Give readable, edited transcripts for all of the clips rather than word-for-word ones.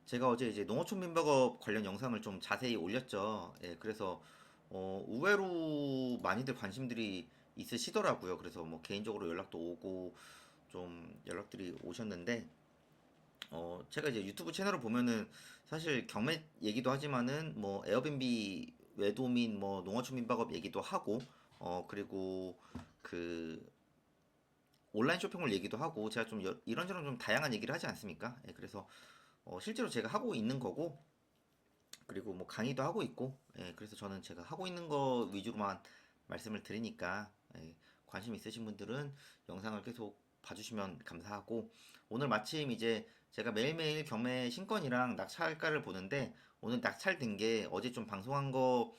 제가 어제 이제 농어촌 민박업 관련 영상을 좀 자세히 올렸죠. 예, 그래서 의외로 많이들 관심들이 있으시더라고요. 그래서 뭐 개인적으로 연락도 오고 좀 연락들이 오셨는데 제가 이제 유튜브 채널을 보면은 사실 경매 얘기도 하지만은 뭐 에어비앤비 외도민 뭐 농어촌 민박업 얘기도 하고 그리고 그 온라인 쇼핑몰 얘기도 하고 제가 좀 이런저런 좀 다양한 얘기를 하지 않습니까? 예, 그래서 실제로 제가 하고 있는 거고 그리고 뭐 강의도 하고 있고, 예, 그래서 저는 제가 하고 있는 거 위주로만 말씀을 드리니까, 예, 관심 있으신 분들은 영상을 계속 봐주시면 감사하고, 오늘 마침 이제 제가 매일매일 경매 신건이랑 낙찰가를 보는데, 오늘 낙찰된 게 어제 좀 방송한 거,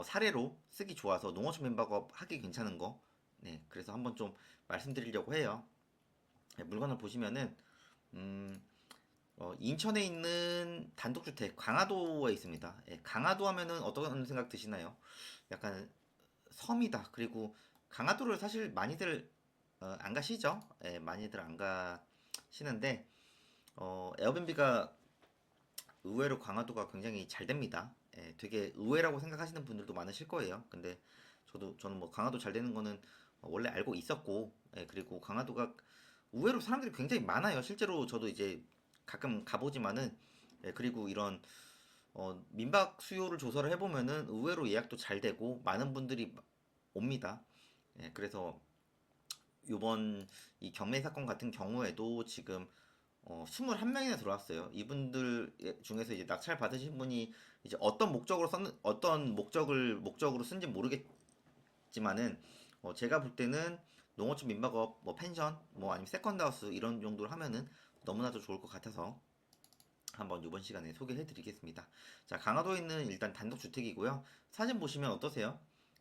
사례로 쓰기 좋아서 농어촌 민박업 하기 괜찮은 거, 네, 그래서 한번 좀 말씀드리려고 해요. 예, 물건을 보시면은, 음, 인천에 있는 단독주택 강화도에 있습니다. 예, 강화도 하면은 어떤 생각 드시나요? 약간 섬이다. 그리고 강화도를 사실 많이들 안 가시죠? 예, 많이들 안 가시는데 에어비앤비가 의외로 강화도가 굉장히 잘 됩니다. 예, 되게 의외라고 생각하시는 분들도 많으실 거예요. 근데 저는 뭐 강화도 잘 되는 거는 원래 알고 있었고, 예, 그리고 강화도가 의외로 사람들이 굉장히 많아요. 실제로 저도 이제 가끔 가보지만은, 예, 그리고 이런 민박 수요를 조사를 해보면은 의외로 예약도 잘 되고 많은 분들이 옵니다. 예, 그래서 요번 이 경매 사건 같은 경우에도 지금 21명이나 들어왔어요. 이분들 중에서 이제 낙찰 받으신 분이 이제 어떤 목적으로 쓴지 모르겠지만은 제가 볼 때는 농어촌 민박업 뭐 펜션 뭐 아니면 세컨드하우스 이런 정도를 하면은 너무나도 좋을 것 같아서 한번 이번 시간에 소개해 드리겠습니다. 자, 강화도에 있는 일단 단독 주택이고요. 사진 보시면 어떠세요?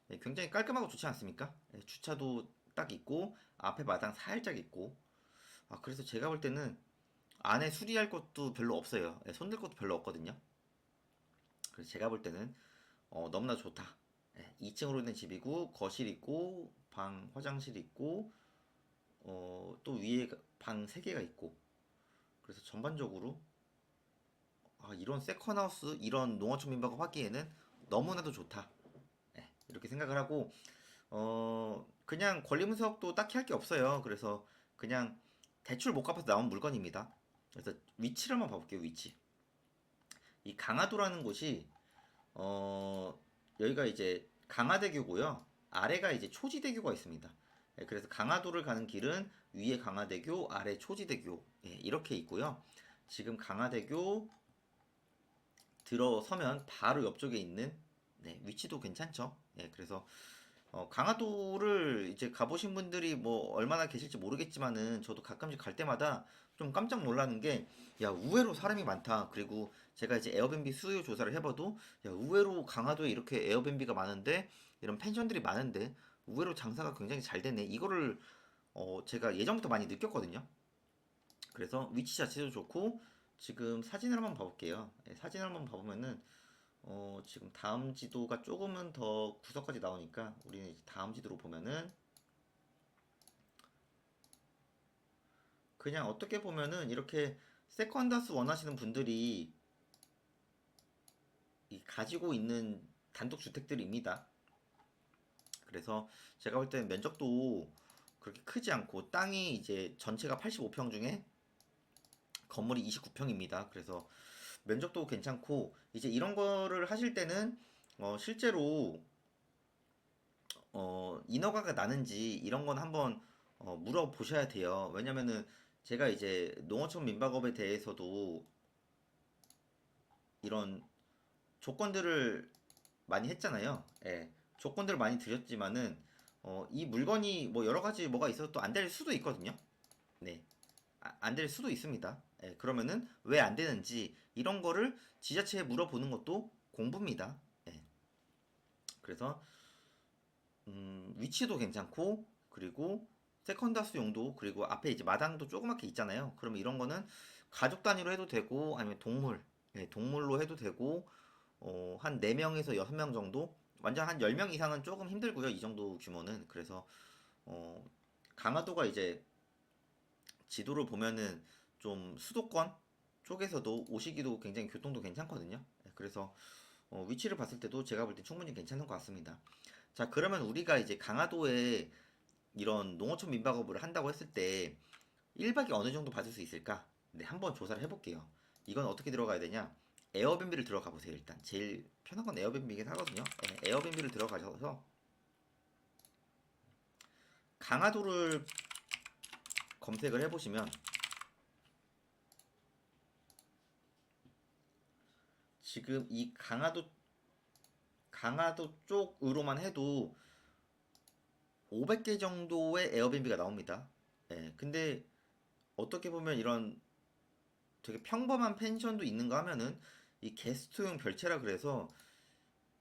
네, 굉장히 깔끔하고 좋지 않습니까? 네, 주차도 딱 있고 앞에 마당 살짝 있고 그래서 제가 볼 때는 안에 수리할 것도 별로 없어요. 예, 손댈 것도 별로 없거든요. 그래서 제가 볼 때는 너무나 좋다. 2층으로 된 집이고 거실 있고 방 화장실 있고 또 위에 방 3개가 있고 그래서 전반적으로 이런 세컨하우스 이런 농어촌 민박을 하기에는 너무나도 좋다. 이렇게 생각을 하고 그냥 권리분석도 딱히 할 게 없어요. 그래서 그냥 대출 못 갚아서 나온 물건입니다. 그래서 위치를 한번 봐볼게요. 위치. 이 강화도라는 곳이 어, 여기가 이제 강화대교고요. 아래가 이제 초지대교가 있습니다. 그래서 강화도를 가는 길은 위에 강화대교, 아래 초지대교 이렇게 있고요. 지금 강화대교 들어서면 바로 옆쪽에 있는 위치도 괜찮죠. 그래서 강화도를 이제 가보신 분들이 뭐 얼마나 계실지 모르겠지만은 저도 가끔씩 갈 때마다 좀 깜짝 놀라는 게, 야, 의외로 사람이 많다. 그리고 제가 이제 에어비앤비 수요 조사를 해봐도, 야, 의외로 강화도에 이렇게 에어비앤비가 많은데, 이런 펜션들이 많은데, 의외로 장사가 굉장히 잘 되네. 이거를 제가 예전부터 많이 느꼈거든요. 그래서 위치 자체도 좋고, 지금 사진을 한번 봐볼게요. 사진을 한번 봐보면은, 지금 다음 지도가 조금은 더 구석까지 나오니까 우리는 이제 다음 지도로 보면은 그냥 어떻게 보면은 이렇게 세컨다스 원하시는 분들이 가지고 있는 단독 주택들입니다. 그래서 제가 볼 때는 면적도 그렇게 크지 않고 땅이 이제 전체가 85평 중에 건물이 29평입니다. 그래서 면적도 괜찮고 이제 이런 거를 하실 때는 실제로 인허가가 나는지 이런 건 한번 물어보셔야 돼요. 왜냐면은 제가 이제 농어촌 민박업에 대해서도 이런 조건들을 많이 했잖아요. 예. 조건들을 많이 드렸지만은 이 물건이 뭐 여러 가지 뭐가 있어서 또 안 될 수도 있거든요. 네. 안 될 수도 있습니다. 예, 그러면은 왜 안 되는지 이런 거를 지자체에 물어보는 것도 공부입니다. 예. 그래서 위치도 괜찮고 그리고 세컨다스 용도 그리고 앞에 이제 마당도 조그맣게 있잖아요. 그러면 이런 거는 가족 단위로 해도 되고 아니면 동물로 해도 되고 한 4명에서 6명 정도 완전 한 10명 이상은 조금 힘들고요. 이 정도 규모는. 그래서 어, 강화도가 이제 지도를 보면은 좀 수도권 쪽에서도 오시기도 굉장히 교통도 괜찮거든요. 예, 그래서 위치를 봤을 때도 제가 볼 때 충분히 괜찮은 것 같습니다. 자, 그러면 우리가 이제 강화도에 이런 농어촌 민박업을 한다고 했을 때 1박이 어느 정도 받을 수 있을까? 네, 한번 조사를 해볼게요. 이건 어떻게 들어가야 되냐? 에어비앤비를 들어가 보세요. 일단 제일 편한 건 에어비앤비긴 하거든요. 네, 에어비앤비를 들어가셔서 강화도를 검색을 해보시면 지금 이 강화도 쪽으로만 해도 500개 정도의 에어비앤비가 나옵니다. 예, 근데 어떻게 보면 이런 되게 평범한 펜션도 있는가 하면은 이 게스트용 별채라 그래서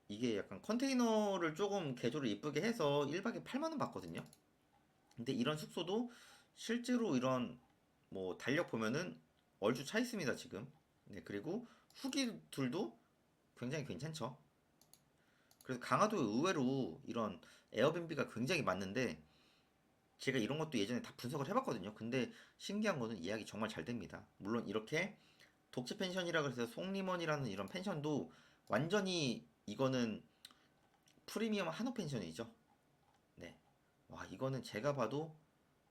이게 약간 컨테이너를 조금 개조를 이쁘게 해서 1박에 8만 원 받거든요. 근데 이런 숙소도 실제로 이런 뭐 달력 보면은 얼추 차 있습니다, 지금. 네, 그리고 후기들도 굉장히 괜찮죠. 그래서 강화도에 의외로 이런 에어비앤비가 굉장히 많은데 제가 이런 것도 예전에 다 분석을 해봤거든요. 근데 신기한 거는 예약이 정말 잘 됩니다. 물론 이렇게 독채 펜션이라 그래서 송림원이라는 이런 펜션도 완전히 이거는 프리미엄 한옥 펜션이죠. 네. 와, 이거는 제가 봐도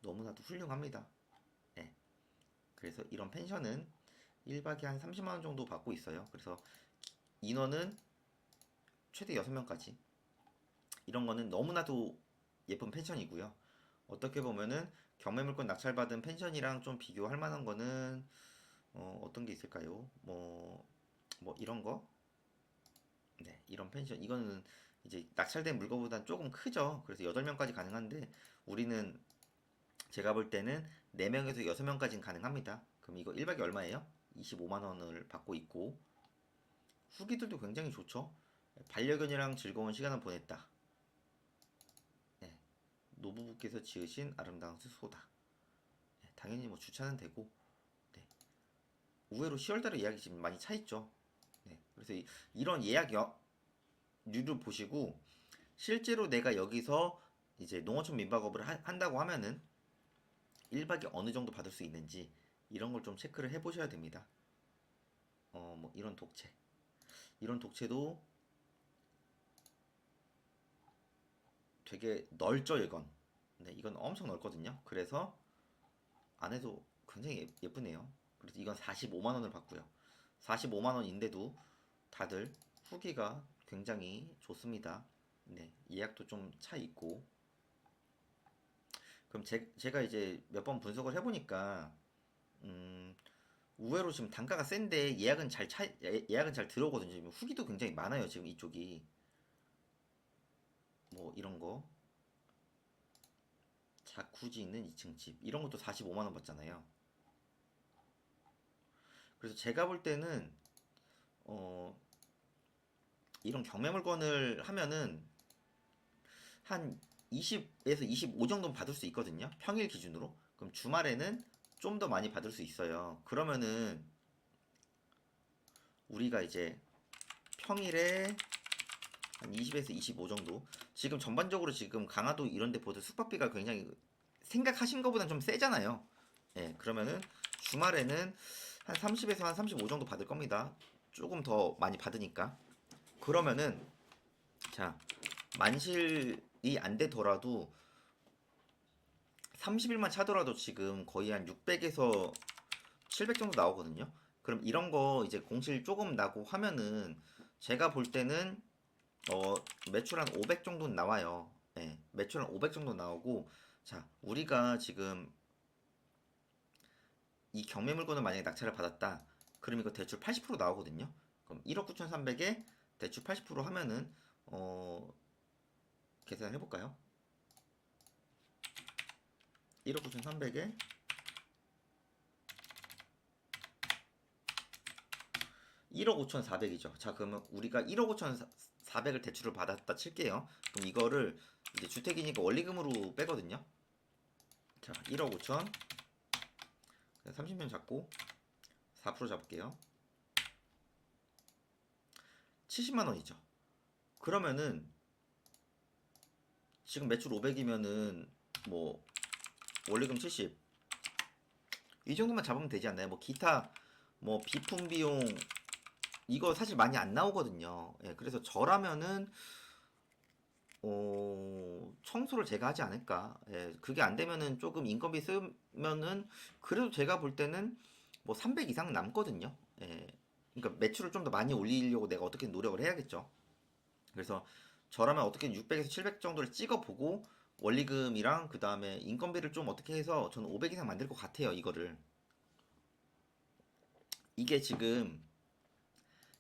너무나도 훌륭합니다. 네. 그래서 이런 펜션은 1박에 한 30만 원 정도 받고 있어요. 그래서 인원은 최대 6명까지. 이런 거는 너무나도 예쁜 펜션이고요. 어떻게 보면은 경매물건 낙찰받은 펜션이랑 좀 비교할 만한 거는 어떤 게 있을까요? 뭐 이런 거? 네, 이런 펜션. 이거는 이제 낙찰된 물건보다는 조금 크죠. 그래서 8명까지 가능한데 우리는 제가 볼 때는 4명에서 6명까지는 가능합니다. 그럼 이거 1박에 얼마예요? 25만 원을 받고 있고 후기들도 굉장히 좋죠. 반려견이랑 즐거운 시간을 보냈다. 네, 노부부께서 지으신 아름다운 숙소다. 네, 당연히 뭐 주차는 되고 네, 의외로 10월달에 예약이 지금 많이 차 있죠. 네, 그래서 이런 예약 류를 보시고 실제로 내가 여기서 이제 농어촌 민박업을 한다고 하면은 1박에 어느 정도 받을 수 있는지 이런 걸 좀 체크를 해 보셔야 됩니다. 뭐 이런 독채. 이런 독채도 되게 넓죠, 이건. 네, 이건 엄청 넓거든요. 그래서 안에도 굉장히 예쁘네요. 그래서 이건 45만 원을 받고요. 45만 원인데도 다들 후기가 굉장히 좋습니다. 네, 예약도 좀 차 있고. 그럼 제가 이제 몇 번 분석을 해보니까 음, 의외로 지금 단가가 센데 예약은 잘 들어오거든요. 지금 후기도 굉장히 많아요. 지금 이쪽이 뭐 이런 거 자쿠지 있는 2층 집 이런 것도 45만 원 받잖아요. 그래서 제가 볼 때는 어, 이런 경매 물건을 하면은 한 20에서 25 정도는 받을 수 있거든요. 평일 기준으로. 그럼 주말에는 좀 더 많이 받을 수 있어요. 그러면은 우리가 이제 평일에 한 20에서 25 정도. 지금 전반적으로 지금 강화도 이런 데 보다 숙박비가 굉장히 생각하신 것보다는 좀 세잖아요. 예, 그러면은 주말에는 한 30에서 한 35 정도 받을 겁니다. 조금 더 많이 받으니까. 그러면은 자, 만실이 안 되더라도 30일만 차더라도 지금 거의 한 600에서 700 정도 나오거든요. 그럼 이런 거 이제 공실 조금 나고 하면은 제가 볼 때는 어, 매출 한 500 정도는 나와요. 예, 매출 한 500 정도 나오고, 자, 우리가 지금 이 경매 물건을 만약에 낙찰을 받았다. 그럼 이거 대출 80% 나오거든요. 그럼 1억 9,300에 대출 80% 하면은, 계산을 해볼까요? 1억 9,300에 1억 5,400이죠. 자, 그러면 우리가 1억 5,400을 대출을 받았다 칠게요. 그럼 이거를 이제 주택이니까 원리금으로 빼거든요. 자, 1억 5천, 30년 잡고 4% 잡을게요. 70만 원이죠. 그러면은 지금 매출 500이면은 뭐 원리금 70. 이 정도만 잡으면 되지 않나요? 뭐 기타 뭐 비품 비용 이거 사실 많이 안 나오거든요. 예, 그래서 저라면은 청소를 제가 하지 않을까. 예, 그게 안 되면은 조금 인건비 쓰면은 그래도 제가 볼 때는 뭐 300 이상 남거든요. 예, 그러니까 매출을 좀 더 많이 올리려고 내가 어떻게 노력을 해야겠죠. 그래서 저라면 어떻게 600에서 700 정도를 찍어보고 원리금이랑 그 다음에 인건비를 좀 어떻게 해서 저는 500 이상 만들 것 같아요. 이거를 이게 지금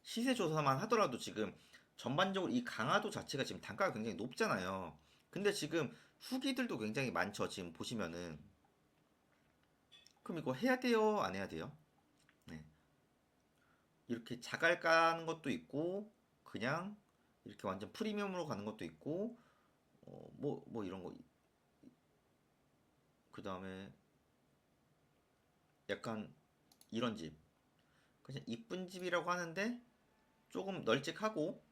시세 조사만 하더라도 지금 전반적으로 이 강화도 자체가 지금 단가가 굉장히 높잖아요. 근데 지금 후기들도 굉장히 많죠. 지금 보시면은. 그럼 이거 해야 돼요? 안 해야 돼요? 네. 이렇게 자갈 까는 것도 있고, 그냥 이렇게 완전 프리미엄으로 가는 것도 있고, 뭐 이런 거. 그 다음에 약간 이런 집. 그냥 이쁜 집이라고 하는데 조금 널찍하고,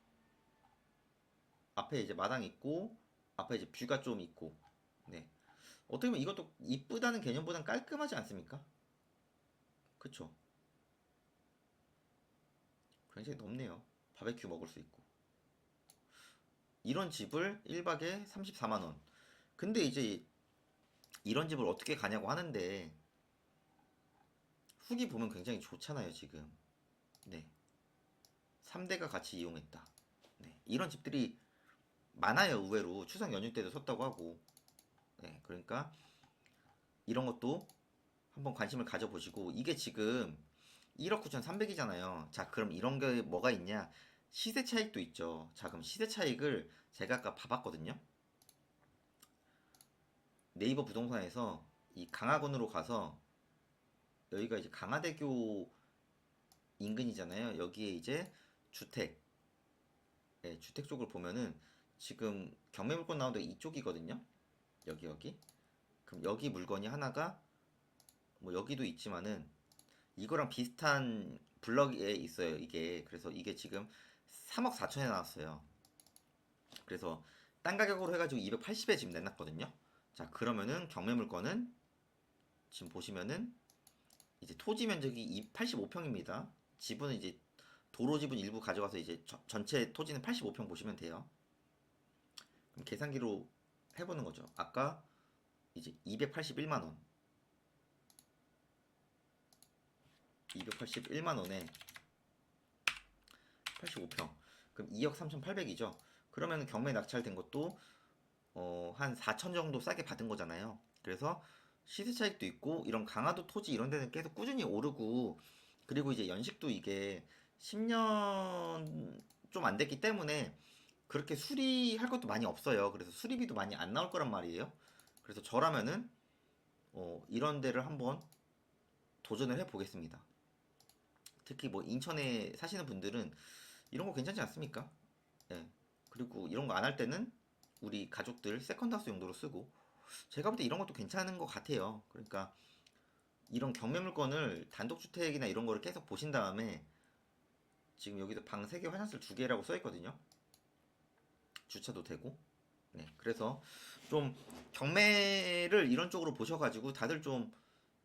앞에 이제 마당 있고, 앞에 이제 뷰가 좀 있고, 네. 어떻게 보면 이것도 이쁘다는 개념보단 깔끔하지 않습니까? 그쵸? 굉장히 넓네요. 바베큐 먹을 수 있고. 이런 집을 1박에 34만 원. 근데 이제 이런 집을 어떻게 가냐고 하는데 후기 보면 굉장히 좋잖아요, 지금. 네. 3대가 같이 이용했다. 네. 이런 집들이 많아요, 의외로. 추석 연휴 때도 섰다고 하고. 네. 그러니까 이런 것도 한번 관심을 가져보시고 이게 지금 1억 9,300이잖아요. 자, 그럼 이런 게 뭐가 있냐? 시세 차익도 있죠. 자, 그럼 시세 차익을 제가 아까 봐봤거든요. 네이버 부동산에서 이 강화군으로 가서 여기가 이제 강화대교 인근이잖아요. 여기에 이제 주택, 예, 주택 쪽을 보면은 지금 경매물건 나온 데 이쪽이거든요. 여기. 그럼 여기 물건이 하나가 뭐 여기도 있지만은 이거랑 비슷한 블럭에 있어요. 이게 그래서 이게 지금 3억 4천에 나왔어요. 그래서 딴 가격으로 해가지고 280에 지금 내놨거든요. 자, 그러면은 경매 물건은 지금 보시면은 이제 토지 면적이 85평입니다. 지분은 이제 도로 지분 일부 가져가서 이제 전체 토지는 85평 보시면 돼요. 그럼 계산기로 해보는 거죠. 아까 이제 281만 원, 281만 원에 85평. 그럼 2억 3,800이죠. 그러면 경매 낙찰된 것도 한 4천 정도 싸게 받은 거잖아요. 그래서 시세 차익도 있고 이런 강화도 토지 이런 데는 계속 꾸준히 오르고 그리고 이제 연식도 이게 10년 좀 안 됐기 때문에 그렇게 수리할 것도 많이 없어요. 그래서 수리비도 많이 안 나올 거란 말이에요. 그래서 저라면은 이런 데를 한번 도전을 해 보겠습니다. 특히 뭐 인천에 사시는 분들은 이런 거 괜찮지 않습니까? 예. 그리고 이런 거 안 할 때는 우리 가족들 세컨하우스 용도로 쓰고 제가 볼 때 이런 것도 괜찮은 것 같아요. 그러니까 이런 경매 물건을 단독주택이나 이런 거를 계속 보신 다음에 지금 여기도 방 3개 화장실 2개라고 써 있거든요. 주차도 되고. 네. 그래서 좀 경매를 이런 쪽으로 보셔가지고 다들 좀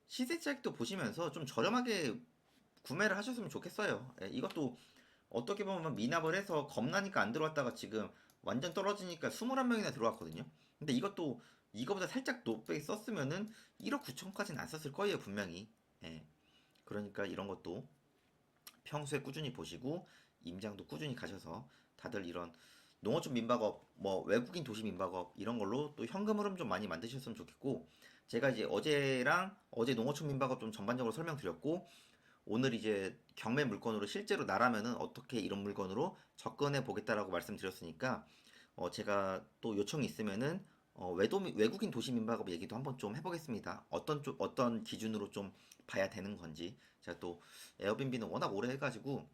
시세책도 보시면서 좀 저렴하게 구매를 하셨으면 좋겠어요. 예, 이것도 어떻게 보면 미납을 해서 겁나니까 안 들어왔다가 지금 완전 떨어지니까 21명이나 들어왔거든요. 근데 이것도 이거보다 살짝 높게 썼으면은 1억 9천까지는 안 썼을 거예요, 분명히. 예. 그러니까 이런 것도 평소에 꾸준히 보시고 임장도 꾸준히 가셔서 다들 이런 농어촌 민박업, 뭐 외국인 도시 민박업 이런 걸로 또 현금 흐름 좀 많이 만드셨으면 좋겠고 제가 이제 어제랑 어제 농어촌 민박업 좀 전반적으로 설명드렸고 오늘 이제 경매 물건으로 실제로 나라면은 어떻게 이런 물건으로 접근해 보겠다라고 말씀드렸으니까 제가 또 요청이 있으면은 외국인 도시 민박업 얘기도 한번 좀 해보겠습니다. 어떤 기준으로 좀 봐야 되는 건지 제가 또 에어비앤비는 워낙 오래 해가지고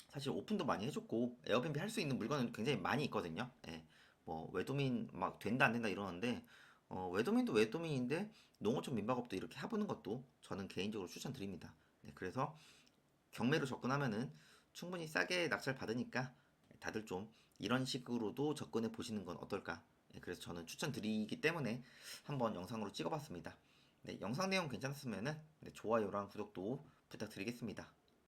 사실 오픈도 많이 해줬고 에어비앤비 할 수 있는 물건은 굉장히 많이 있거든요. 예. 뭐 외도민 막 된다 안 된다 이러는데 외도민도 외도민인데 농어촌 민박업도 이렇게 해보는 것도 저는 개인적으로 추천드립니다. 네, 그래서 경매로 접근하면은 충분히 싸게 낙찰 받으니까 다들 좀 이런 식으로도 접근해 보시는 건 어떨까? 네, 그래서 저는 추천드리기 때문에 한번 영상으로 찍어봤습니다. 네, 영상 내용 괜찮았으면은 네, 좋아요랑 구독도 부탁드리겠습니다.